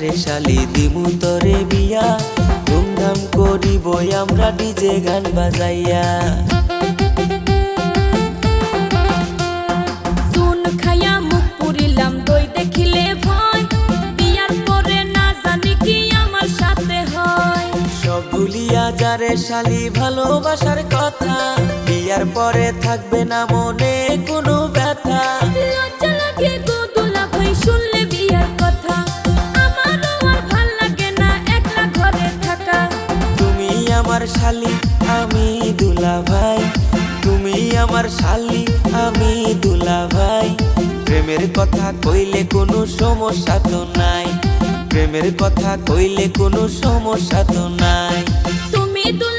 রে শালি দিমু তরে বিয়া, ধুমধাম করিব আমরা ডিজে গান বাজাইয়া। চুন খাইয়া মুখ পুরিলাম দই দেখিলে ভয়, বিয়ার পরে না জানি কি আমার সাথে হয়। সব ভুলিয়া যারে শালি ভালোবাসার কথা, বিয়ার পরে থাকবে না মনে কোনো ব্যথা। লজ্জা লাগে গো দুলা ভাই শুনলে বিয়ার কথা, আমারও আর ভাল লাগে না একলা ঘরে থাকা। তুমি আমার শালি আমি দুলা ভাই, তুমি আমার শালি আমি দুলা ভাই। প্রেমের কথা কইলে কোনো সমস্যা তো নাই, প্রেমের কথা কইলে কোনো সমস্যা তো নাই। তুমি দুলা